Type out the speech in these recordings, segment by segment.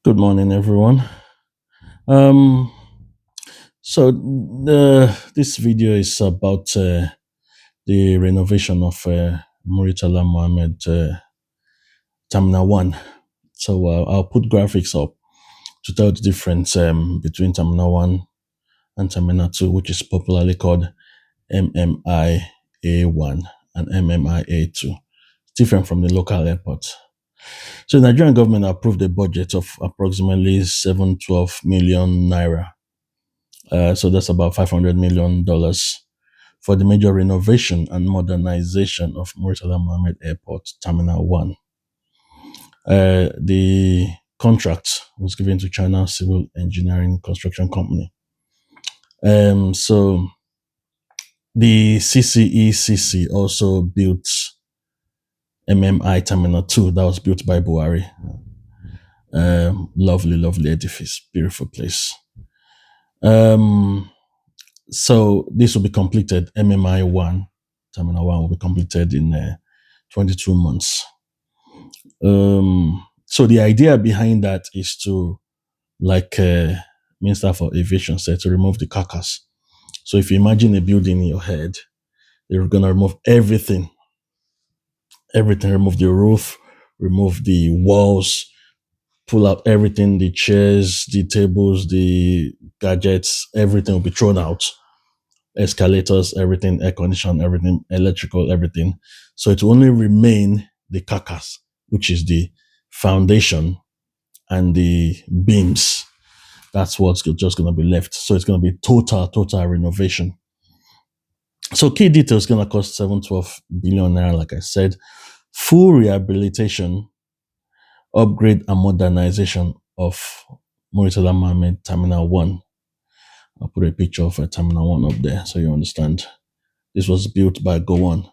Good morning, everyone. Um, this video is about the renovation of Muritala Mohamed Terminal One. I'll put graphics up to tell the difference between Terminal One and Terminal Two, which is popularly called MMIA One and MMIA Two. It's different from the local airport. So, the Nigerian government approved a budget of approximately 712 million naira. So that's about $500 million for the major renovation and modernization of Muritala Mohamed Airport Terminal 1. The contract was given to China Civil Engineering Construction Company. So the CCECC also built MMI Terminal 2 that was built by Buhari. Lovely, lovely edifice, beautiful place. So this will be completed. MMI 1, Terminal 1 will be completed in 22 months. So the idea behind that is to, like Minister for Aviation said, to remove the carcass. So if you imagine a building in your head, they're going to remove everything. Remove the roof, remove the walls, pull out everything, the chairs, the tables, the gadgets, everything will be thrown out. Escalators, everything, air condition, everything, electrical, everything. So it will only remain the carcass, which is the foundation and the beams. That's what's just going to be left. So it's going to be total renovation. So key details going to cost 712 billion naira, like I said. Full rehabilitation, upgrade and modernization of Muritala Mohamed Terminal 1. I'll put a picture of Terminal 1 up there so you understand. This was built by Gowon.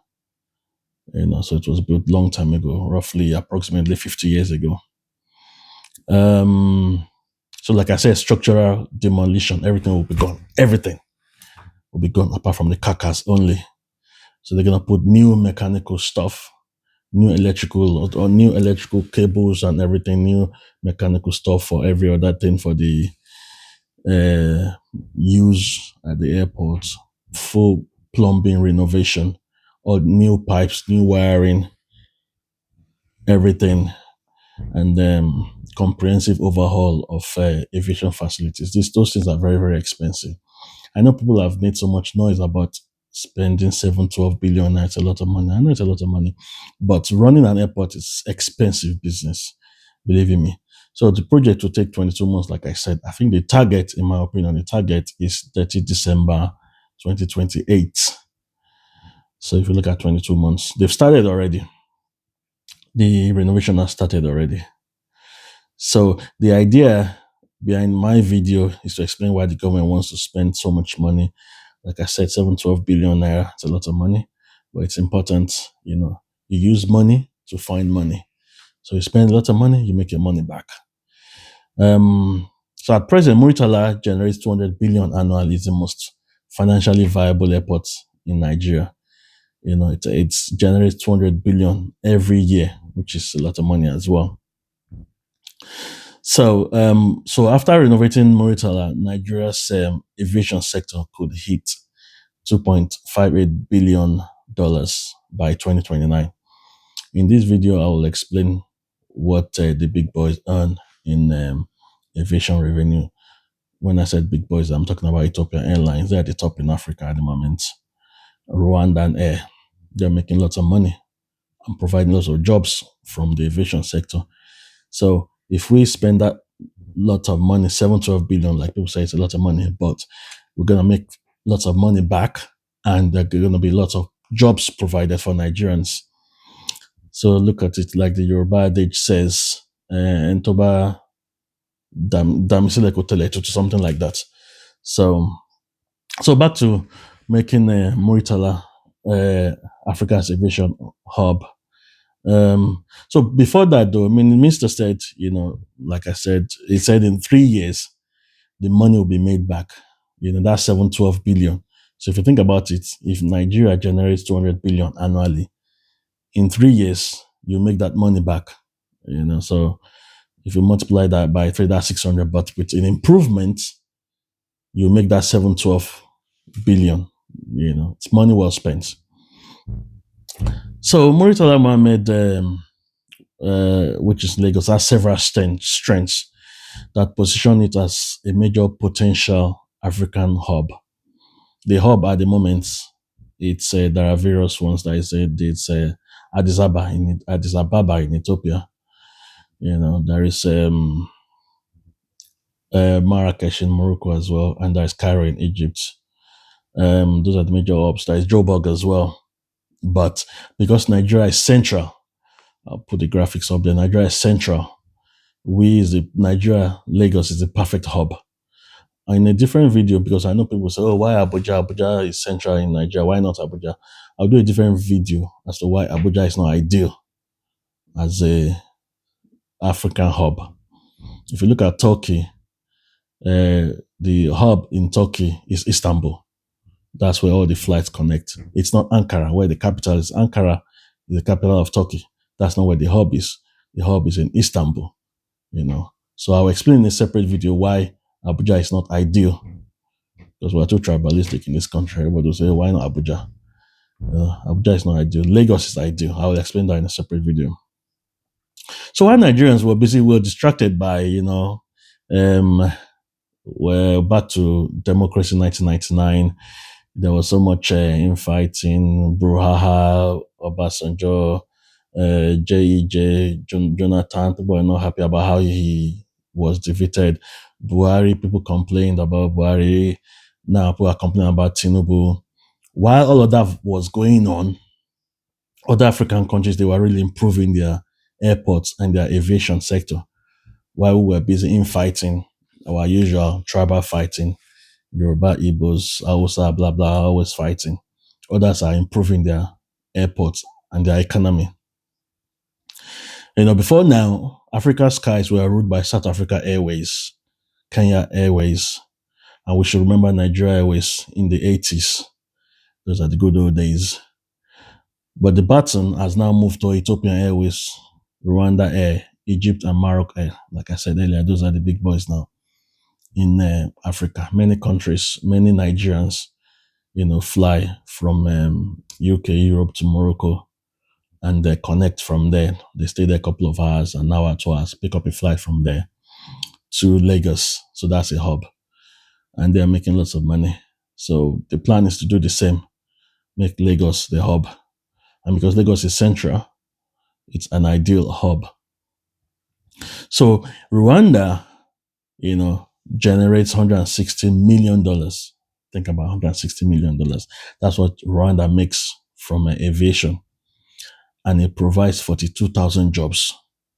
So it was built long time ago, roughly approximately 50 years ago. So like I said, structural demolition, everything will be gone. Everything will be gone apart from the carcass only. So they're gonna put new mechanical stuff, new electrical cables and everything, new mechanical stuff for every other thing for the use at the airport, full plumbing renovation, all new pipes, new wiring, everything, and comprehensive overhaul of aviation facilities. Those things are very, very expensive. I know people have made so much noise about spending 712 billion. It's a lot of money. I know it's a lot of money, but running an airport is expensive business, believe in me. So the project will take 22 months, like I said. I think the target, in my opinion, the target is 30 December 2028. So if you look at 22 months, they've started already. The renovation has started already. So the idea behind my video is to explain why the government wants to spend so much money. Like I said, 712 billion naira, it's a lot of money, but it's important, you use money to find money. So you spend a lot of money, you make your money back. So at present, Muritala generates 200 billion annually. It's the most financially viable airport in Nigeria. It generates 200 billion every year, which is a lot of money as well. So, after renovating Muritala, Nigeria's aviation sector could hit $2.58 billion by 2029. In this video, I will explain what the big boys earn in aviation revenue. When I said big boys, I'm talking about Ethiopian Airlines. They're at the top in Africa at the moment. Rwandan Air, they're making lots of money and providing lots of jobs from the aviation sector. So if we spend that lot of money, 712 billion, like people say, it's a lot of money, but we're going to make lots of money back and there are going to be lots of jobs provided for Nigerians. So look at it like the Yoruba adage says, Entoba Damisile Kotele, to something like that. So back to making Muritala Africa's aviation hub. So before that, though, I mean, the minister said, like I said, he said in 3 years, the money will be made back. That's 712 billion. So if you think about it, if Nigeria generates 200 billion annually, in 3 years, you make that money back. So If you multiply that by three, that's 600. But with an improvement, you make that 712 billion. It's money well spent. So Muritala Mohamed, which is Lagos, has several strengths that position it as a major potential African hub. The hub at the moment, there are various ones that is it's Addis Ababa in Ethiopia. There is Marrakesh in Morocco as well, and there is Cairo in Egypt. Those are the major hubs. There is Joburg as well. But because Nigeria is central, I'll put the graphics up there. Nigeria is central. Nigeria, Lagos is the perfect hub. In a different video, because I know people say, oh, why Abuja? Abuja is central in Nigeria. Why not Abuja? I'll do a different video as to why Abuja is not ideal as a African hub. If you look at Turkey, the hub in Turkey is Istanbul. That's where all the flights connect. It's not Ankara, where the capital is. Ankara is the capital of Turkey. That's not where the hub is. The hub is in Istanbul, So I'll explain in a separate video why Abuja is not ideal. Because we're too tribalistic in this country. Everybody will say, why not Abuja? Abuja is not ideal. Lagos is ideal. I will explain that in a separate video. So while Nigerians were distracted by, we're back to democracy in 1999. There was so much infighting, brouhaha, Obasanjo, Jonathan. People were not happy about how he was defeated. Buhari, people complained about Buhari. Now people are complaining about Tinubu. While all of that was going on, other African countries, they were really improving their airports and their aviation sector. While we were busy infighting, our usual tribal fighting, Yoruba, Igbos, Hausa, blah, blah, always fighting. Others are improving their airports and their economy. Before now, Africa's skies were ruled by South Africa Airways, Kenya Airways, and we should remember Nigeria Airways in the 80s. Those are the good old days. But the baton has now moved to Ethiopian Airways, Rwanda Air, Egypt, and Morocco Air. Like I said earlier, those are the big boys now in Africa. Many countries, many Nigerians, fly from UK, Europe to Morocco, and they connect from there. They stay there a couple of hours, an hour, 2 hours, pick up a flight from there to Lagos. So that's a hub. And they're making lots of money. So the plan is to do the same, make Lagos the hub. And because Lagos is central, it's an ideal hub. So Rwanda, generates $160 million. Think about $160 million. That's what Rwanda makes from aviation. And it provides 42,000 jobs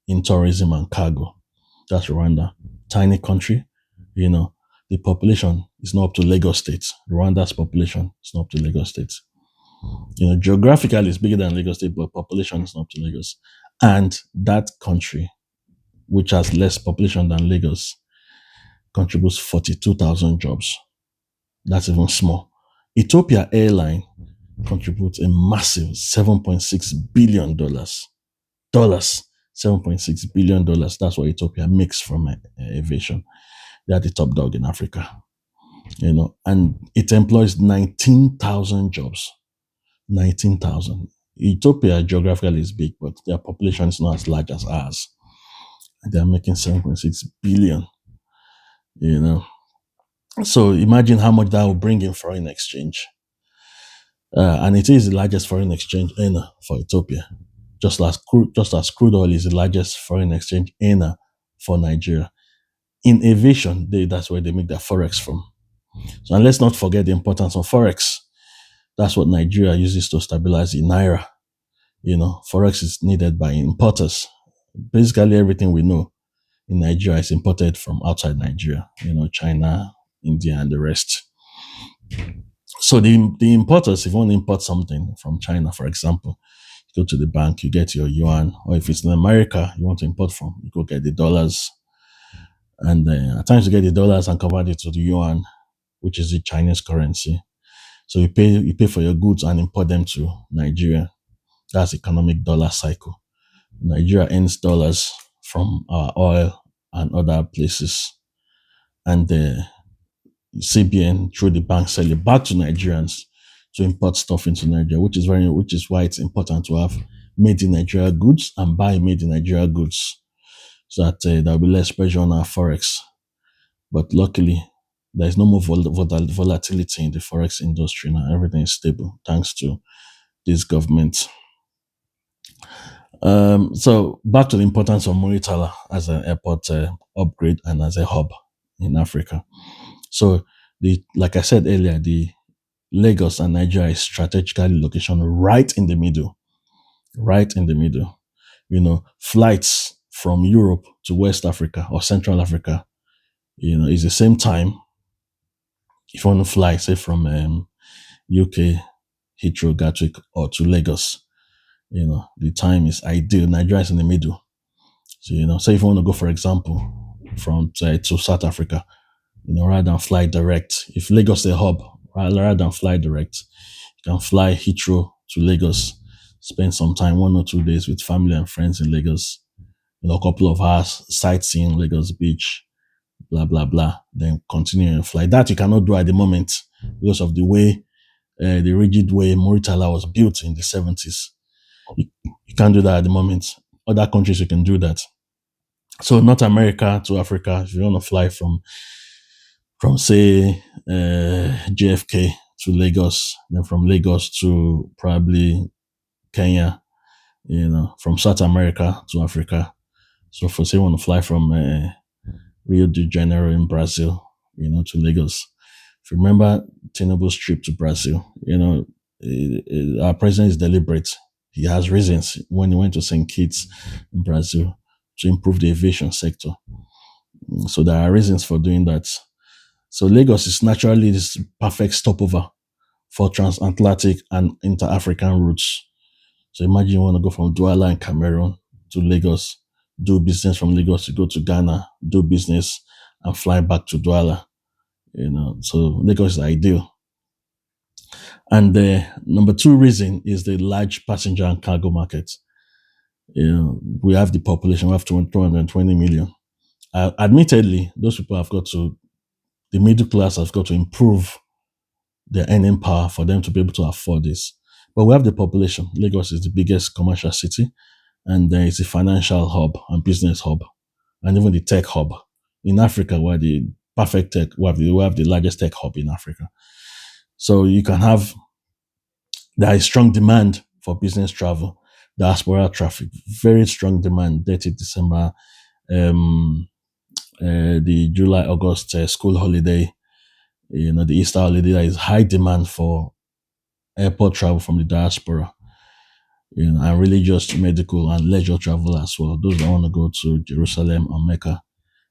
in tourism and cargo. That's Rwanda. Tiny country, the population is not up to Lagos State. Rwanda's population is not up to Lagos State. Geographically it's bigger than Lagos State, but population is not up to Lagos. And that country, which has less population than Lagos, contributes 42,000 jobs. That's even small. Ethiopia Airline contributes a massive $7.6 billion. $7.6 billion. That's what Ethiopia makes from aviation. They are the top dog in Africa. And it employs 19,000 jobs. 19,000. Ethiopia geographically is big, but their population is not as large as ours. And they're making 7.6 billion. So imagine how much that will bring in foreign exchange. And it is the largest foreign exchange earner for Ethiopia. Just as crude oil is the largest foreign exchange earner for Nigeria. In aviation, that's where they make their forex from. So, and let's not forget the importance of forex. That's what Nigeria uses to stabilize the naira. Forex is needed by importers. Basically, everything we know in Nigeria is imported from outside Nigeria. China, India, and the rest. So the importers, if you want to import something from China, for example, you go to the bank, you get your yuan, or if it's in America you want to import from, you go get the dollars. And at times you get the dollars and convert it to the yuan, which is the Chinese currency. So you pay for your goods and import them to Nigeria. That's economic dollar cycle. Nigeria earns dollars from our oil and other places. And the CBN through the bank sell it back to Nigerians to import stuff into Nigeria, which is why it's important to have made in Nigeria goods and buy made in Nigeria goods, so that there'll be less pressure on our forex. But luckily, there's no more volatility in the forex industry now. Everything is stable thanks to this government. So back to the importance of Muritala as an airport upgrade and as a hub in Africa. So like I said earlier, the Lagos and Nigeria is strategically location right in the middle, right in the middle. Flights from Europe to West Africa or Central Africa, is the same time. If you want to fly, say from UK, Heathrow, Gatwick, or to Lagos, the time is ideal. Nigeria is in the middle. So, say if you want to go, for example, from to South Africa, rather than fly direct, if Lagos is a hub, rather than fly direct, you can fly Heathrow to Lagos, spend some time, 1 or 2 days with family and friends in Lagos, a couple of hours sightseeing Lagos Beach, blah, blah, blah, then continue your flight. That you cannot do at the moment because of the way, the rigid way Muritala was built in the 70s. You can't do that at the moment. Other countries, you can do that. So North America to Africa, if you want to fly from say JFK to Lagos, then from Lagos to probably Kenya, from South America to Africa. So for say you want to fly from Rio de Janeiro in Brazil, to Lagos. If you remember Tinubu's trip to Brazil, our president is deliberate. He has reasons when he went to St. Kitts in Brazil to improve the aviation sector. So there are reasons for doing that. So Lagos is naturally this perfect stopover for transatlantic and inter-African routes. So imagine you want to go from Douala in Cameroon to Lagos, do business from Lagos to go to Ghana, do business and fly back to Douala. So Lagos is ideal. And the number two reason is the large passenger and cargo market. We have the population, we have 220 million. Admittedly, those people the middle class has got to improve their earning power for them to be able to afford this. But we have the population. Lagos is the biggest commercial city, and there is a financial hub and business hub, and even the tech hub. In Africa, we're the perfect tech. We have the largest tech hub in Africa. So there is strong demand for business travel, diaspora traffic, very strong demand. 30 December, the July, August school holiday, the Easter holiday, there is high demand for airport travel from the diaspora, and religious, medical, and leisure travel as well. Those that want to go to Jerusalem or Mecca,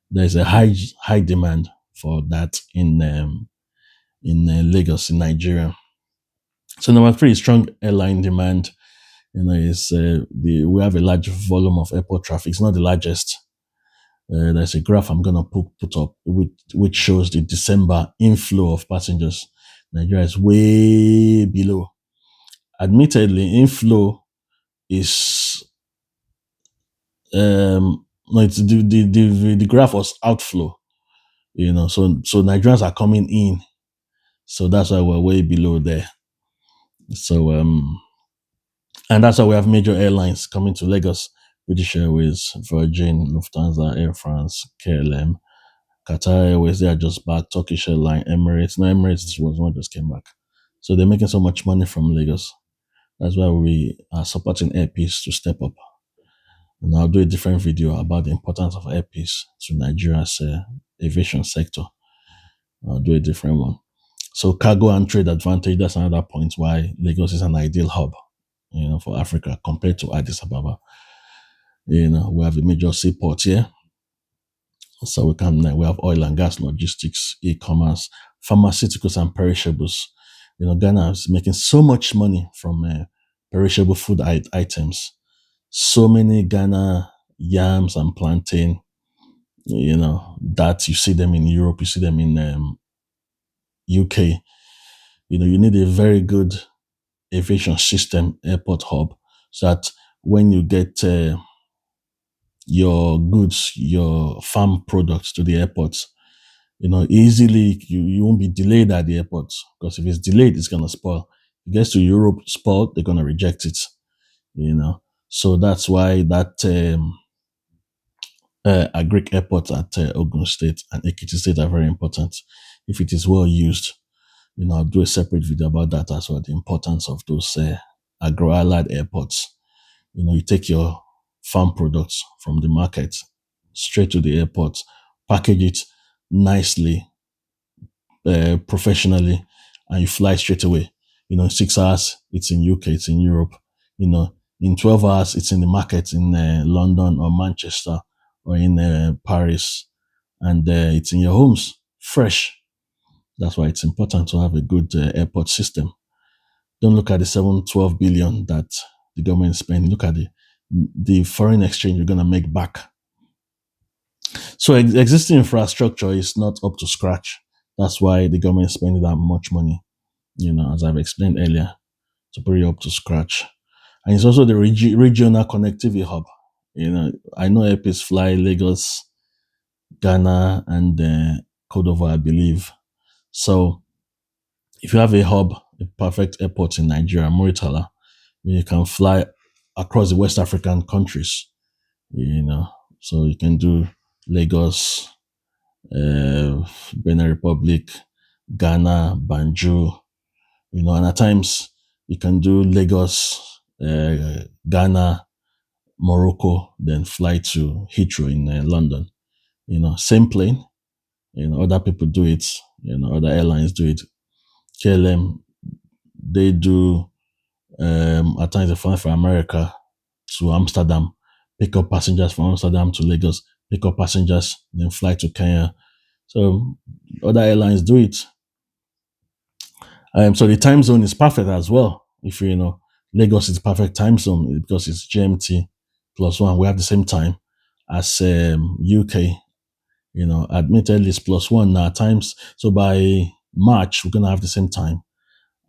there is a high demand for that in Lagos, in Nigeria. So number three, strong airline demand. Is we have a large volume of airport traffic. It's not the largest. There's a graph I'm gonna put up which shows the December inflow of passengers. Nigeria is way below. Admittedly, inflow is no, it's the graph was outflow. So Nigerians are coming in, so that's why we're way below there. So and that's why we have major airlines coming to Lagos: British Airways, Virgin, Lufthansa, Air France, KLM, Qatar Airways. They are just back. Turkish Airlines, Emirates. No, Emirates was one just came back. So they're making so much money from Lagos. That's why we are supporting Airpeace to step up. And I'll do a different video about the importance of Airpeace to Nigeria's aviation sector. I'll do a different one. So cargo and trade advantage, that's another point why Lagos is an ideal hub, for Africa compared to Addis Ababa. We have a major seaport here. So we have oil and gas, logistics, e-commerce, pharmaceuticals and perishables. Ghana is making so much money from perishable food items. So many Ghana yams and plantain, that you see them in Europe, you see them in UK. You need a very good aviation system, airport hub, so that when you get your goods, your farm products to the airports, easily you won't be delayed at the airport, because if it's delayed, it's gonna spoil. If it gets to Europe spoiled, they're gonna reject it. You know, so that's why that agric airports at Ogun State and Ekiti State are very important. If it is well used, I'll do a separate video about that as well. The importance of those agro-allied airports. You take your farm products from the market straight to the airport, package it nicely, professionally, and you fly straight away. 6 hours, it's in UK, it's in Europe. In 12 hours, it's in the market in London or Manchester or in Paris, and it's in your homes, fresh. That's why it's important to have a good airport system. Don't look at the 712 billion that the government is spending. Look at the foreign exchange you're going to make back. So existing infrastructure is not up to scratch. That's why the government is spending that much money, as I've explained earlier, to bring it up to scratch. And it's also the regional connectivity hub. I know airplanes fly Lagos, Ghana, and Cote d'Ivoire, I believe. So if you have a hub, a perfect airport in Nigeria, Muritala, you can fly across the West African countries, so you can do Lagos, Benin Republic, Ghana, Banjul, and at times you can do Lagos, Ghana, Morocco, then fly to Heathrow in London. Same plane. Other people do it. Other airlines do it. KLM, they do. At times they fly from America to Amsterdam, pick up passengers from Amsterdam to Lagos, pick up passengers, then fly to Kenya. So other airlines do it. So the time zone is perfect as well. If Lagos is perfect time zone because it's GMT +1. We have the same time as UK. Admittedly it's +1 now at times. So by March we're gonna have the same time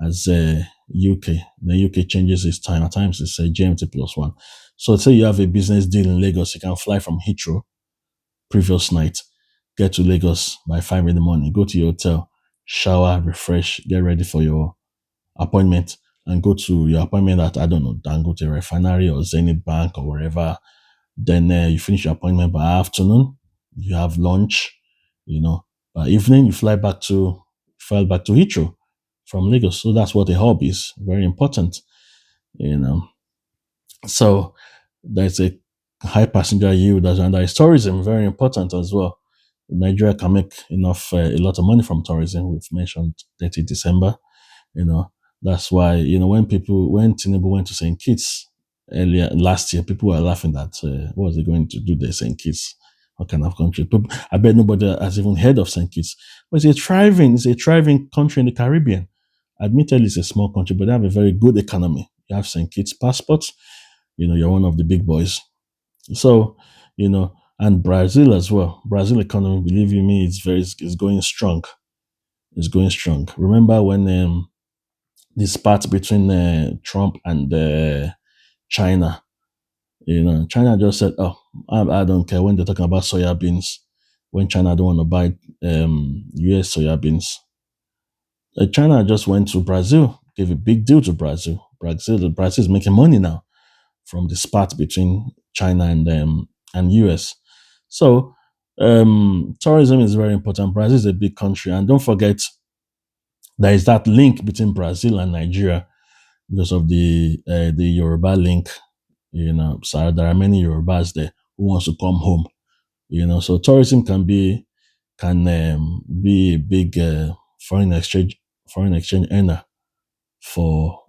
as UK. The UK changes its time. At times it's GMT +1. So say you have a business deal in Lagos, you can fly from Heathrow previous night, get to Lagos by 5 in the morning, go to your hotel, shower, refresh, get ready for your appointment, and go to your appointment at, I don't know, Dangote Refinery or Zenith Bank or wherever. Then you finish your appointment by afternoon, you have lunch, by evening you fly back to Heathrow from Lagos. So that's what a hub is. Very important, So there's a high passenger yield, and there is tourism, very important as well. Nigeria can make a lot of money from tourism. We've mentioned 30 December. That's why, when Tinubu went to St. Kitts earlier last year, people were laughing at what was he going to do there, St. Kitts? What kind of country? I bet nobody has even heard of St. Kitts. But it's a thriving country in the Caribbean. Admittedly, it's a small country, but they have a very good economy. You have St. Kitts passports, you're one of the big boys. So, and Brazil as well. Brazil economy, believe you me, it's going strong. It's going strong. Remember when this part between Trump and China, China just said, "Oh, I don't care," when they're talking about soya beans. When China don't want to buy U.S. soya beans, China just went to Brazil, gave a big deal to Brazil. Brazil is making money now from the spat between China and US. So tourism is very important. Brazil is a big country, and don't forget there is that link between Brazil and Nigeria because of the Yoruba link. So there are many Yorubas there who wants to come home. So tourism can be a big foreign exchange earner for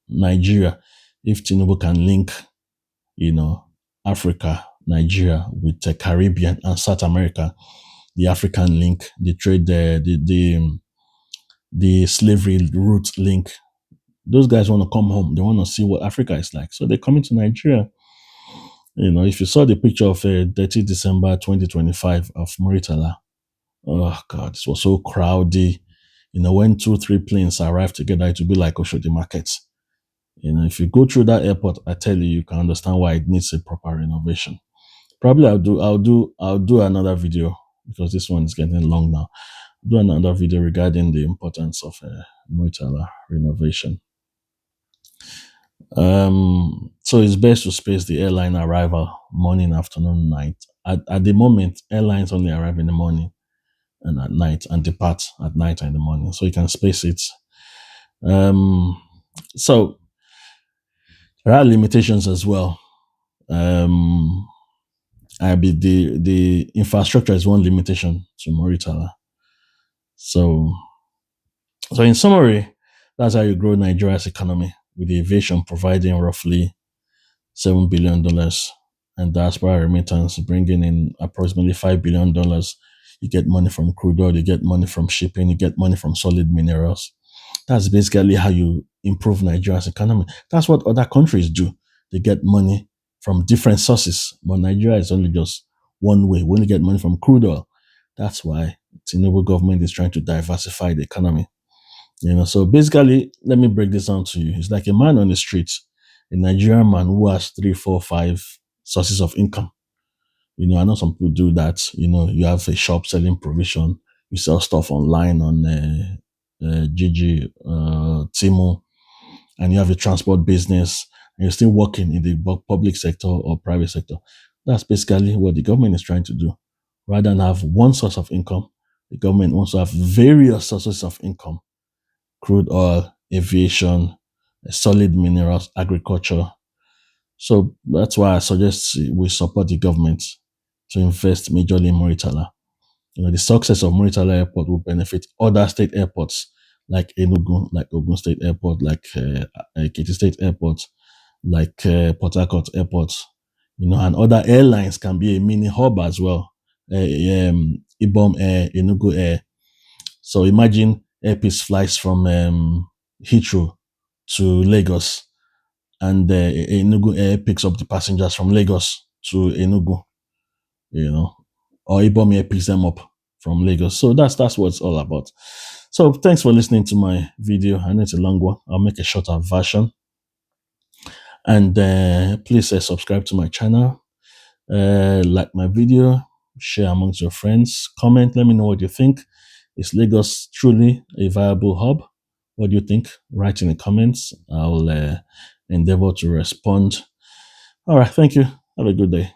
Nigeria if Tinubu can link, Africa, Nigeria with the Caribbean and South America, the African link, the trade, the slavery route link. Those guys want to come home. They want to see what Africa is like. So they're coming to Nigeria. If you saw the picture of 30 December 2025 of Muritala, oh God, it was so crowded. When 2-3 planes arrive together, it will be like Oshodi markets. If you go through that airport, I tell you, you can understand why it needs a proper renovation. Probably I'll do another video because this one is getting long now. Do another video regarding the importance of Muritala renovation. So it's best to space the airline arrival morning, afternoon, night. At the moment, airlines only arrive in the morning and at night and depart at night and in the morning. So you can space it. Um, so there are limitations as well. I be the infrastructure is one limitation to Moritala. So in summary, that's how you grow Nigeria's economy with aviation providing roughly $7 billion and diaspora remittance bringing in approximately $5 billion. You get money from crude oil, you get money from shipping, you get money from solid minerals. That's basically how you improve Nigeria's economy. That's what other countries do. They get money from different sources, but Nigeria is only just one way. We only get money from crude oil. That's why the Tinubu government is trying to diversify the economy. So basically, let me break this down to you. It's like a man on the street, a Nigerian man who has three, four, five sources of income. I know some people do that. You have a shop selling provision, you sell stuff online on Gigi, Timu, and you have a transport business, and you're still working in the public sector or private sector. That's basically what the government is trying to do. Rather than have one source of income, the government wants to have various sources of income: crude oil, aviation, solid minerals, agriculture. So that's why I suggest we support the government to invest majorly in Muritala. The success of Muritala Airport will benefit other state airports like Enugu, like Ogun State Airport, like Ekiti State Airport, like Port Harcourt Airport. And other airlines can be a mini hub as well. Ibom Air, Enugu Air. So imagine Air Peace flies from Heathrow to Lagos, and Enugu Air picks up the passengers from Lagos to Enugu, or Ibom Air picks them up from Lagos. So that's what it's all about. So thanks for listening to my video. I know it's a long one. I'll make a shorter version. And please subscribe to my channel, like my video, share amongst your friends, comment, let me know what you think. Is Lagos truly a viable hub? What do you think? Write in the comments. I'll endeavor to respond. All right, thank you. Have a good day.